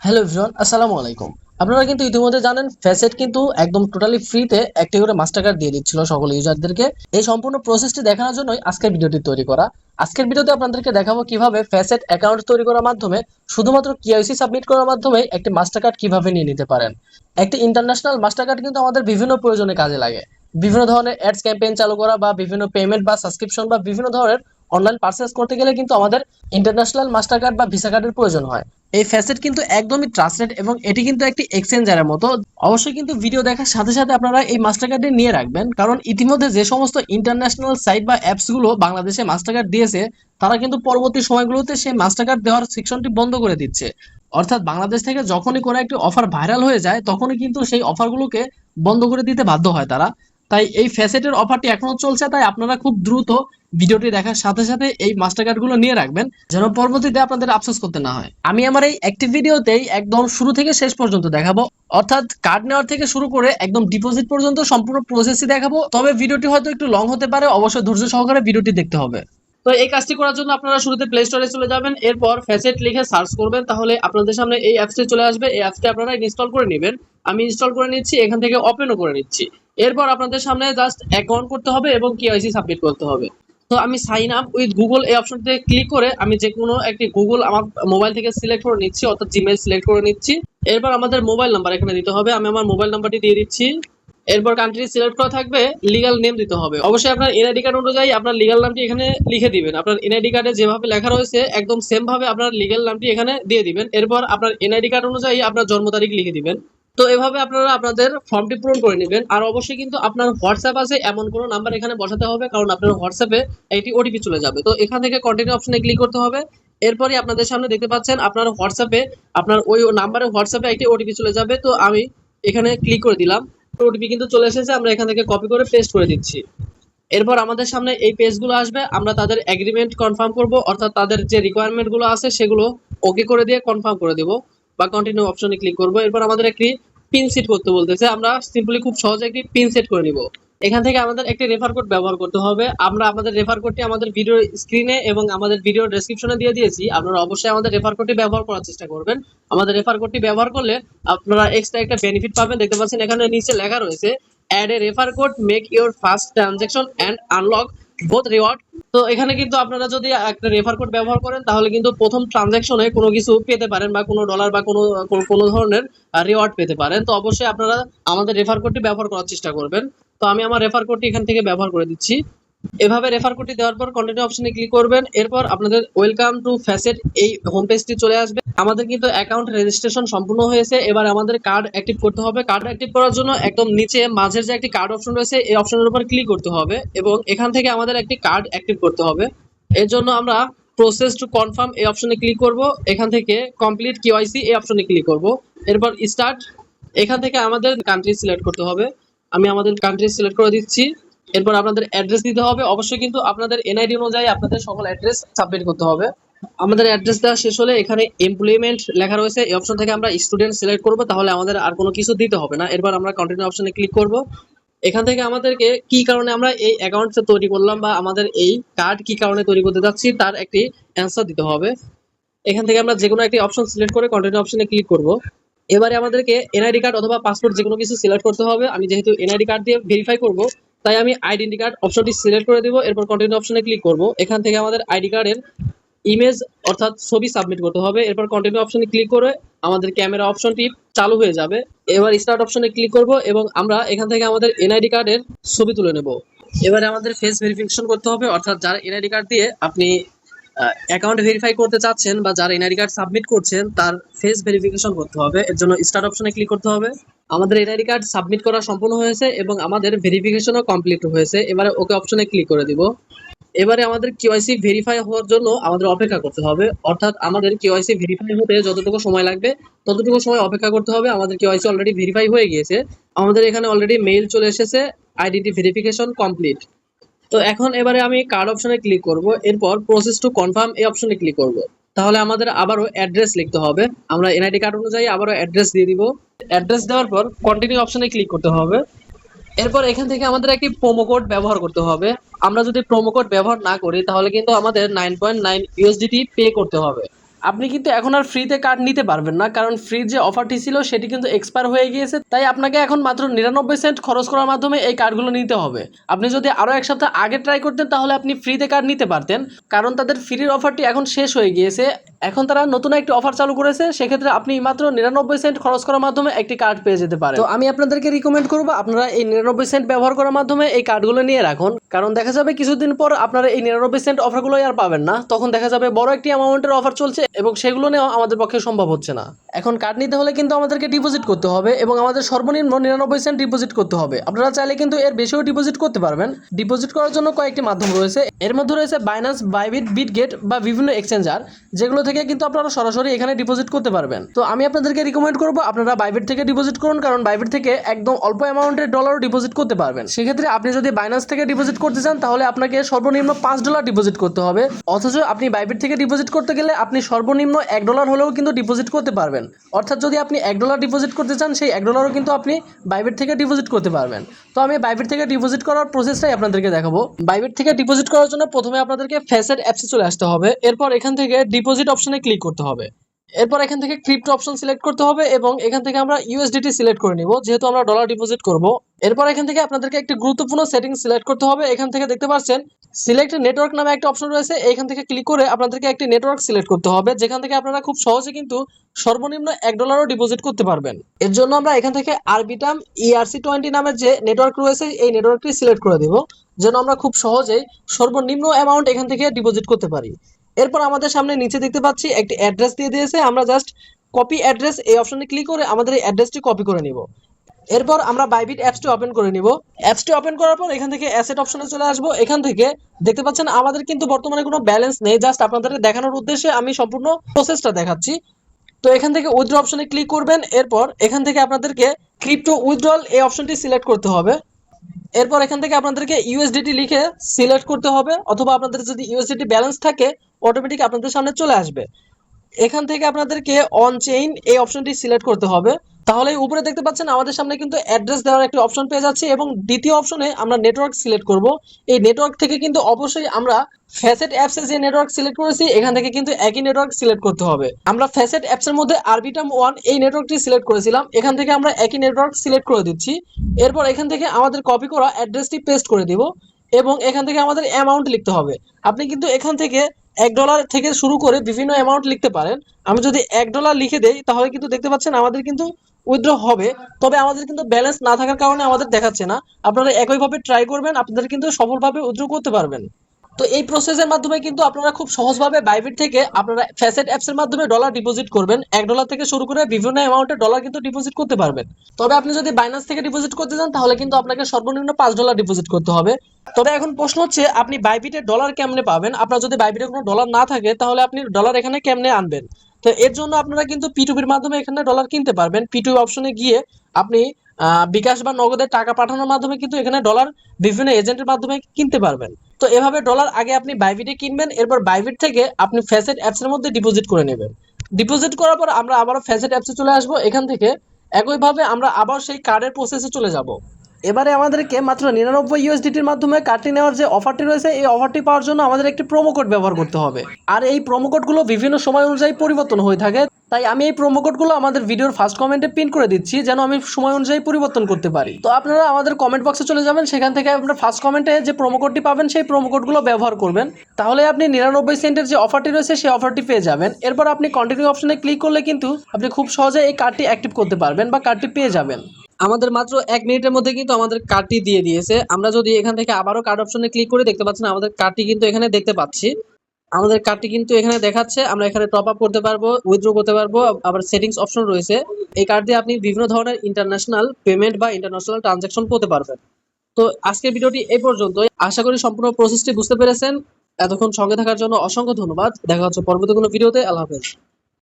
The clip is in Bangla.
হ্যালো এভরিওয়ান, আসসালামু আলাইকুম। আপনারা কিন্তু ইতিমধ্যে জানেন ফ্যাসেট কিন্তু একদম টোটালি ফ্রিতে একটি করে মাস্টার কার্ড দিয়ে দিচ্ছিল সকল ইউজারদেরকে। এই সম্পূর্ণ প্রসেসটি দেখানোর জন্যই আজকের ভিডিওটি তৈরি করা। আজকের ভিডিওতে আপনাদেরকে দেখাবো কিভাবে ফ্যাসেট অ্যাকাউন্ট তৈরি করার মাধ্যমে শুধুমাত্র কেওয়াইসি সাবমিট করার মাধ্যমে একটি মাস্টার কার্ড কিভাবে নিয়ে নিতে পারেন। একটি ইন্টারন্যাশনাল মাস্টার কার্ড কিন্তু আমাদের বিভিন্ন প্রয়োজনে কাজে লাগে। বিভিন্ন ধরনের অ্যাডস ক্যাম্পেইন চালু করা বা বিভিন্ন পেমেন্ট বা সাবস্ক্রিপশন বা বিভিন্ন ধরনের অনলাইন পারচেজ করতে গেলে কিন্তু আমাদের ইন্টারন্যাশনাল মাস্টার কার্ড বা ভিসা কার্ডের প্রয়োজন হয়। এই ফ্যাসেট কিন্তু একদমই ট্রাস্টেড এবং এটি কিন্তু একটি এক্সচেঞ্জারের মতো। অবশ্যই কিন্তু ভিডিও দেখার সাথে সাথে আপনারা এই মাস্টার কার্ডটি নিয়ে রাখবেন, কারণ ইতিমধ্যে যে সমস্ত ইন্টারন্যাশনাল সাইট বা অ্যাপস গুলো বাংলাদেশে মাস্টার কার্ড দিয়েছে তারা কিন্তু পরবর্তী সময়গুলোতে সেই মাস্টার কার্ড দেওয়ার সেকশনটি বন্ধ করে দিচ্ছে। অর্থাৎ বাংলাদেশ থেকে যখনই কোনো একটি অফার ভাইরাল হয়ে যায় তখনই কিন্তু সেই অফারগুলোকে বন্ধ করে দিতে বাধ্য হয় তারা। তাই এই ফ্যাসেটের অফারটি এখনো চলছে, তাই আপনারা খুব দ্রুত ভিডিওটি দেখার সাথে সাথে এই মাস্টার কার্ড গুলো নিয়ে রাখবেন, যেন পরবর্তীতে আপনাদের আফসোস করতে না হয়। আমি আমার এই অ্যাক্টিভ ভিডিওতেই একদম শুরু থেকে শেষ পর্যন্ত দেখাবো, অর্থাৎ কার্ড নেওয়ার থেকে শুরু করে একদম ডিপোজিট পর্যন্ত সম্পূর্ণ প্রসেসই দেখাবো। তবে ভিডিওটি হয়তো একটু লং হতে পারে, অবশ্যই ধৈর্য সহকারে ভিডিওটি দেখতে হবে। তো এই কাজটি করার জন্য আপনারা শুরুতে প্লে স্টোরে চলে যাবেন, এরপর ফ্যাসেট লিখে সার্চ করবেন, তাহলে আপনাদের সামনে এই অ্যাপসটি চলে আসবে। এই অ্যাপসটি আপনারা ইনস্টল করে নেবেন। আমি ইনস্টল করে নিচ্ছি, এখান থেকে ওপেনও করে নিচ্ছি। এরপর আপনাদের সামনে জাস্ট অ্যাকাউন্ট করতে হবে এবং কেওয়াইসি সাবমিট করতে হবে। তো আমি সাইন আপ উইথ গুগল এই অপশনটিতে ক্লিক করে আমি যে কোনো একটি গুগল আমার মোবাইল থেকে সিলেক্ট করে নিচ্ছি, অর্থাৎ জিমেইল সিলেক্ট করে নিচ্ছি। এরপর আমাদের মোবাইল নাম্বার এখানে দিতে হবে, আমি আমার মোবাইল নাম্বারটি দিয়ে দিচ্ছি। এরপর কান্ট্রি সিলেক্ট করা থাকবে, লিগ্যাল নেম দিতে হবে। অবশ্যই আপনার এনআইডি কার্ড অনুযায়ী আপনার লিগ্যাল নামটি এখানে লিখে দিবেন। আপনার এনআইডি কার্ডে যেভাবে লেখা রয়েছে একদম সেম ভাবে আপনার লিগ্যাল নামটি এখানে দিয়ে দিবেন। এরপর আপনার এনআইডি কার্ড অনুযায়ী আপনার জন্ম তারিখ লিখে দিবেন। তো এভাবে আপনারা আপনাদের ফর্মটি পূরণ করে নেবেন। আর অবশ্যই কিন্তু আপনার হোয়াটসঅ্যাপ আছে এমন কোনো নাম্বার এখানে বসাতে হবে, কারণ আপনার হোয়াটসঅ্যাপে একটি ওটিপি চলে যাবে। তো এখান থেকে কন্টিনিউ অপশনে ক্লিক করতে হবে। এরপরই আপনাদের সামনে দেখতে পাচ্ছেন আপনার হোয়াটসঅ্যাপে আপনার ওই নাম্বারে হোয়াটসঅ্যাপে একটি ওটিপি চলে যাবে। তো আমি এখানে ক্লিক করে দিলাম, ওটিপি কিন্তু চলে এসেছে, আমরা এখান থেকে কপি করে পেস্ট করে দিচ্ছি। এরপর আমাদের সামনে এই পেজগুলো আসবে, আমরা তাদের এগ্রিমেন্ট কনফার্ম করব, অর্থাৎ তাদের যে রিকোয়ারমেন্ট গুলো আছে সেগুলো ওকে করে দিয়ে কনফার্ম করে দেব বা কন্টিনিউ অপশনে ক্লিক করব। এরপর আমাদের একটি পিন সেট করতে বলতেছে, আমরা সিম্পলি খুব সহজে একটি পিন সেট করে নিব। এখান থেকে আমাদের একটি রেফার কোড ব্যবহার করতে হবে। আমরা আমাদের রেফার কোডটি আমাদের ভিডিও স্ক্রিনে এবং আমাদের ভিডিও ডেসক্রিপশনে দিয়ে দিয়েছি, আপনারা অবশ্যই আমাদের রেফার কোডটি ব্যবহার করার চেষ্টা করবেন। আমাদের রেফার কোডটি ব্যবহার করলে আপনারা এক্সট্রা একটা বেনিফিট পাবেন। দেখতে পাচ্ছেন এখানে নিচে লেখা রয়েছে add a refer code, make your first transaction and unlock both reward. তো এখানে কিন্তু আপনারা যদি একটা রেফার কোড ব্যবহার করেন তাহলে কিন্তু প্রথম ট্রানজাকশনে কোনো কিছু পেতে পারেন বা কোনো ডলার বা কোনো কোনো ধরনের রিওয়ার্ড পেতে পারেন। তো অবশ্যই আপনারা আমাদের রেফার কোডটি ব্যবহার করার চেষ্টা করবেন। তো আমি আমার রেফার কোডটি এখান থেকে ব্যবহার করে দিচ্ছি। এভাবে রেফার কোডটি দেওয়ার পর কন্টিনিউ অপশনে ক্লিক করবেন। এরপর আপনাদের ওয়েলকাম টু ফ্যাসেট এই হোম পেজটি চলে আসবে। আমাদের কিন্তু অ্যাকাউন্ট রেজিস্ট্রেশন সম্পূর্ণ হয়েছে। এবার আমাদের কার্ড অ্যাক্টিভ করতে হবে। কার্ড অ্যাক্টিভ করার জন্য একদম নিচে মাঝের যে একটি কার্ড অপশন রয়েছে এই অপশনের উপর ক্লিক করতে হবে এবং এখান থেকে আমাদের একটি কার্ড অ্যাক্টিভ করতে হবে। এর জন্য আমরা প্রসেস টু কনফার্ম এই অপশনে ক্লিক করব। এখান থেকে কমপ্লিট কেওয়াইসি এই অপশনে ক্লিক করব। এরপর স্টার্ট, এখান থেকে আমাদের কান্ট্রি সিলেক্ট করতে হবে। আমি আমাদের কান্ট্রি সিলেক্ট করে দিচ্ছি। এরপর আপনাদের অ্যাড্রেস দিতে হবে। অবশ্যই কিন্তু আপনাদের এনআইডি অনুযায়ী আপনাদের সকল অ্যাড্রেস সাবমিট করতে হবে। আমাদের অ্যাড্রেস দেওয়া শেষ হলে এখানে এমপ্লয়মেন্ট লেখা রয়েছে, এই অপশন থেকে আমরা স্টুডেন্ট সিলেক্ট করব, তাহলে আমাদের আর কোনো কিছু দিতে হবে না। এরপর আমরা কন্টিনিউ অপশনে ক্লিক করব। এখান থেকে আমাদেরকে কি কারণে আমরা এই অ্যাকাউন্টটা তৈরি করলাম বা আমাদের এই কার্ড কি কারণে তৈরি করতে যাচ্ছি তার একটি অ্যান্সার দিতে হবে। এখান থেকে আমরা যে কোনো একটি অপশন সিলেক্ট করে কন্টিনিউ অপশনে ক্লিক করব। এবারে আমাদেরকে এনআইডি কার্ড অথবা পাসপোর্ট যে কোনো কিছু সিলেক্ট করতে হবে। আমি যেহেতু এনআইডি কার্ড দিয়ে ভেরিফাই করব তাই আমি আইডেন্টি কার্ড অপশনটি সিলেক্ট করে দেব। এরপর কন্টিনিউ অপশনে ক্লিক করব। এখান থেকে আমাদের আইডি কার্ডের ইমেজ অর্থাৎ ছবি সাবমিট করতে হবে। এরপর কন্টিনিউ অপশনে ক্লিক করে আমাদের ক্যামেরা অপশনটি চালু হয়ে যাবে। এবার স্টার্ট অপশনে ক্লিক করব এবং আমরা এখান থেকে আমাদের এনআইডি কার্ডের ছবি তুলে নেব। এবারে আমাদের ফেস ভেরিফিকেশন করতে হবে, অর্থাৎ যার এনআইডি কার্ড দিয়ে আপনি অ্যাকাউন্ট ভেরিফাই করতে চাচ্ছেন বা যার এনআইডি কার্ড সাবমিট করছেন তার ফেস ভেরিফিকেশন করতে হবে। এর জন্য স্টার্ট অপশনে ক্লিক করতে হবে। আমাদের এনআইডি কার্ড সাবমিট করা সম্পূর্ণ হয়েছে এবং আমাদের ভেরিফিকেশনও কমপ্লিট হয়েছে। এবারে ওকে অপশনে ক্লিক করে দিব। এবারে আমাদের কেওয়াইসি ভেরিফাই হওয়ার জন্য আমাদের অপেক্ষা করতে হবে, অর্থাৎ আমাদের কেওয়াইসি ভেরিফাই হতে যতটুকু সময় লাগবে ততটুকু সময় অপেক্ষা করতে হবে। আমাদের কেওয়াইসি অলরেডি ভেরিফাই হয়ে গিয়েছে, আমাদের এখানে অলরেডি মেইল চলে এসেছে আইডেন্টি ভেরিফিকেশন কমপ্লিট। তো এখন এবারে আমি কার্ড অপশনে ক্লিক করব। এরপর প্রসেস টু কনফার্ম এই অপশনে ক্লিক করব। তাহলে আমাদের আবারও অ্যাড্রেস লিখতে হবে। আমরা এনআইডি কার্ড অনুযায়ী আবারও অ্যাড্রেস দিয়ে দিব। অ্যাড্রেস দেওয়ার পর কন্টিনিউ অপশনে ক্লিক করতে হবে। এরপর এখান থেকে আমাদের একটি প্রোমো কোড ব্যবহার করতে হবে। আমরা যদি প্রোমো কোড ব্যবহার না করি তাহলে কিন্তু আমাদের 9.9 ইউএসডিটি পে করতে হবে। আপনি কিন্তু এখন আর ফ্রিতে কার্ড নিতে পারবেন না, কারণ ফ্রির যে অফারটি ছিল সেটি কিন্তু এক্সপায়ার হয়ে গিয়েছে। তাই আপনাকে এখন মাত্র 99 সেন্ট খরচ করার মাধ্যমে এই কার্ডগুলো নিতে হবে। আপনি যদি আরও এক সপ্তাহ আগে ট্রাই করতেন তাহলে আপনি ফ্রিতে কার্ড নিতে পারতেন, কারণ তাদের ফ্রির অফারটি এখন শেষ হয়ে গিয়েছে। এখন তারা নতুন একটি অফার চালু করেছে, সেক্ষেত্রে আপনি মাত্র 99 সেন্ট খরচ করার মাধ্যমে একটি কার্ড পেয়ে যেতে পারেন। তো আমি আপনাদেরকে রিকমেন্ড করবো আপনারা এই 99 সেন্ট ব্যবহার করার মাধ্যমে এই কার্ডগুলো নিয়ে রাখুন, কারণ দেখা যাবে কিছুদিন পর আপনারা এই 99 সেন্ট অফারগুলো আর পাবেন না। তখন দেখা যাবে বড় একটি অ্যামাউন্টের অফার চলছে এবং সেগুলো নেওয়া আমাদের পক্ষে সম্ভব হচ্ছে না। এখন কার্ড নিতে হলে কিন্তু আমাদেরকে ডিপোজিট করতে হবে এবং আমাদের সর্বনিম্ন 99 সেন্ট ডিপোজিট করতে হবে। আপনারা চাইলে কিন্তু এর বেশিও ডিপোজিট করতে পারবেন। ডিপোজিট করার জন্য কয়েকটি মাধ্যম রয়েছে, এর মধ্যে রয়েছে বাইন্যান্স, বাইবিট, বিটগেট বা বিভিন্ন এক্সচেঞ্জার, যেগুলো থেকে কিন্তু আপনারা সরাসরি এখানে ডিপোজিট করতে পারবেন। তো আমি আপনাদেরকে রিকমেন্ড করবো আপনারা বাইবিট থেকে ডিপোজিট করুন, কারণ বাইবিট থেকে একদম অল্প অ্যামাউন্টের ডলারও ডিপোজিট করতে পারবেন। সেক্ষেত্রে আপনি যদি বাইন্যান্স থেকে ডিপোজিট করতে চান তাহলে আপনাকে সর্বনিম্ন $5 ডিপোজিট করতে হবে, অথচ আপনি বাইবিট থেকে ডিপোজিট করতে গেলে আপনি সর্বনিম্ন $1 হলেও কিন্তু ডিপোজিট করতে পারবেন। অর্থাৎ যদি আপনি $1 ডিপোজিট করতে চান সেই $1ও কিন্তু আপনি বাইবিট থেকে ডিপোজিট করতে পারবেন। তো আমি বাইবিট থেকে ডিপোজিট করার প্রসেসটাই আপনাদেরকে দেখাবো। বাইবিট থেকে ডিপোজিট করার জন্য প্রথমে আপনাদেরকে ফেসেট অ্যাপসে চলে আসতে হবে, এরপর এখান থেকে ডিপোজিট অপশনে ক্লিক করতে হবে, এরপর এখান থেকে ক্রিপ্টো অপশন সিলেক্ট করতে হবে এবং এখান থেকে আমরা ইউএসডিটি সিলেক্ট করে নিব, যেহেতু আমরা ডলার ডিপোজিট করব। এরপর এখান থেকে আপনাদেরকে একটি গুরুত্বপূর্ণ সেটিং সিলেক্ট করতে হবে। এখান থেকে দেখতে পাচ্ছেন সিলেক্ট নেটওয়ার্ক নামে একটা অপশন রয়েছে, এখান থেকে ক্লিক করে আপনাদেরকে একটি নেটওয়ার্ক সিলেক্ট করতে হবে, যেখান থেকে আপনারা খুব সহজে কিন্তু সর্বনিম্ন $1 ডিপোজিট করতে পারবেন। এর জন্য আমরা এখান থেকে আরবিটাম ERC20 নামের যে নেটওয়ার্ক রয়েছে এই নেটওয়ার্কটি সিলেক্ট করে দেব, যেন আমরা খুব সহজেই সর্বনিম্ন অ্যামাউন্ট এখান থেকে ডিপোজিট করতে পারি। এরপর আমাদের সামনে নিচে দেখতে পাচ্ছি একটি অ্যাড্রেস দিয়ে দিয়েছে, আমরা জাস্ট কপি অ্যাড্রেস এই অপশনে ক্লিক করে আমাদের এই অ্যাড্রেসটি কপি করে নিব। এরপর আমরা বাইবিট অ্যাপসটি ওপেন করে নিব। অ্যাপসটি ওপেন করার পর এখান থেকে অ্যাসেট অপশনে চলে আসব। এখান থেকে দেখতে পাচ্ছেন আমাদের কিন্তু বর্তমানে কোনো ব্যালেন্স নেই, জাস্ট আপনাদের দেখানোর উদ্দেশ্যে আমি সম্পূর্ণ প্রসেসটা দেখাচ্ছি। তো এখান থেকে উইথড্র অপশনে ক্লিক করবেন, এরপর এখান থেকে আপনাদেরকে ক্রিপ্টো উইথড্রল এই অপশনটি সিলেক্ট করতে হবে। এরপর এখান থেকে আপনাদেরকে ইউএসডিটি লিখে সিলেক্ট করতে হবে, অথবা আপনাদের যদি ইউএসডিটি ব্যালেন্স থাকে অটোমেটিক আপনাদের সামনে চলে আসবে। এখান থেকে আপনাদেরকে অন চেইন এই অপশনটি সিলেক্ট করতে হবে। তাহলে উপরে দেখতে পাচ্ছেন আমাদের সামনে কিন্তু অ্যাড্রেস দেওয়ার একটি অপশন পেয়ে যাচ্ছে এবং দ্বিতীয় অপশনে আমরা নেটওয়ার্ক সিলেক্ট করব। এই নেটওয়ার্ক থেকে কিন্তু অবশ্যই আমরা ফ্যাসেট অ্যাপসে যে নেটওয়ার্ক সিলেক্ট করেছি এখান থেকে কিন্তু একই নেটওয়ার্ক সিলেক্ট করতে হবে। আমরা ফ্যাসেট অ্যাপসের মধ্যে আরবিটাম 1 এই নেটওয়ার্কটি সিলেক্ট করেছিলাম, এখান থেকে আমরা একই নেটওয়ার্ক সিলেক্ট করে দিচ্ছি। এরপর এখান থেকে আমাদের কপি করা অ্যাড্রেসটি পেস্ট করে দিব এবং এখান থেকে আমাদের অ্যামাউন্ট লিখতে হবে। আপনি কিন্তু এখান থেকে $1 থেকে শুরু করে বিভিন্ন অ্যামাউন্ট লিখতে পারেন। আমি যদি $1 লিখে দেই তাহলে কিন্তু দেখতে পাচ্ছেন আমাদের কিন্তু উইথড্র হবে, তবে আমাদের কিন্তু ব্যালেন্স না থাকার কারণে আমাদের দেখাচ্ছে না। আপনারা একইভাবে ট্রাই করবেন, আপনাদের কিন্তু সফলভাবে উইথড্র করতে পারবেন। তো এই প্রসেসের মাধ্যমে কিন্তু আপনারা খুব সহজভাবে বাইবিট থেকে আপনারা ফ্যাসেট অ্যাপসের মাধ্যমে ডলার ডিপোজিট করবেন। $1 থেকে শুরু করে বিভিন্ন অ্যামাউন্টের ডলার কিন্তু ডিপোজিট করতে পারবেন। তবে আপনি যদি বাইন্যান্স থেকে ডিপোজিট করতে চান তাহলে কিন্তু আপনাকে সর্বনিম্ন $5 ডিপোজিট করতে হবে। তবে এখন প্রশ্ন হচ্ছে আপনি বাইবিটে ডলার কেমনে পাবেন? আপনার যদি বাইবিটে কোনো ডলার না থাকে তাহলে আপনি ডলার এখানে কেমনে আনবেন? তো এর জন্য আপনারা কিন্তু P2P মাধ্যমে এখানে ডলার কিনতে পারবেন। P2P অপশনে গিয়ে আপনি বিকাশ বা নগদে টাকা পাঠানোর মাধ্যমে কিন্তু এখানে ডলার বিভিন্ন এজেন্টের মাধ্যমে কিনতে পারবেন। তো এভাবে ডলার আগে আপনি বাইবিটে কিনবেন, এরপর বাইবিট থেকে আপনি ফ্যাসেট অ্যাপসের মধ্যে ডিপোজিট করে নেবেন। ডিপোজিট করার পর আমরা আবারও ফ্যাসেট অ্যাপসে চলে আসবো, এখান থেকে একইভাবে আমরা আবার সেই কার্ডের প্রসেসে চলে যাব। এবারে আমাদেরকে মাত্র 99 ইউএসডিটির মাধ্যমে কার্ডটি নেওয়ার যে অফারটি রয়েছে এই অফারটি পাওয়ার জন্য আমাদের একটি প্রোমো কোড ব্যবহার করতে হবে। আর এই প্রোমো কোডগুলো বিভিন্ন সময় অনুযায়ী পরিবর্তন হয়ে থাকে, তাই আমি এই প্রোমো কোডগুলো আমাদের ভিডিওর ফার্স্ট কমেন্টে পিন করে দিচ্ছি যেন আমি সময় অনুযায়ী পরিবর্তন করতে পারি। তো আপনারা আমাদের কমেন্ট বক্সে চলে যাবেন, সেখান থেকে আপনারা ফার্স্ট কমেন্টে যে প্রোমো কোডটি পাবেন সেই প্রোমো কোডগুলো ব্যবহার করবেন, তাহলে আপনি 99 সেন্টের যে অফারটি রয়েছে সেই অফারটি পেয়ে যাবেন। এরপর আপনি কন্টিনিউ অপশনে ক্লিক করলে কিন্তু আপনি খুব সহজে এই কার্ডটি অ্যাক্টিভ করতে পারবেন বা কার্ডটি পেয়ে যাবেন। আমাদের মাত্র 1 মিনিটের মধ্যে কিন্তু আমাদের কার্ডটি দিয়ে দিয়েছে। আমরা যদি এখান থেকে আবারও কার্ড অপশনে ক্লিক করে দেখতে পাচ্ছেন আমাদের কার্ডটি কিন্তু এখানে দেখতে পাচ্ছি। আমাদের কার্ডটি কিন্তু এখানে দেখাচ্ছে, আমরা এখানে টপ আপ করতে পারবো, উইথড্র করতে পারবো, আবার সেটিংস অপশন রয়েছে। এই কার্ড দিয়ে আপনি বিভিন্ন ধরনের ইন্টারন্যাশনাল পেমেন্ট বা ইন্টারন্যাশনাল ট্রানজাকশন করতে পারবেন। তো আজকের ভিডিওটি এই পর্যন্তই। আশা করি সম্পূর্ণ প্রসেসটি বুঝতে পেরেছেন। এতক্ষণ সঙ্গে থাকার জন্য অসংখ্য ধন্যবাদ। দেখা হচ্ছে পরবর্তী কোনো ভিডিওতে। আল্লাহ হাফেজ।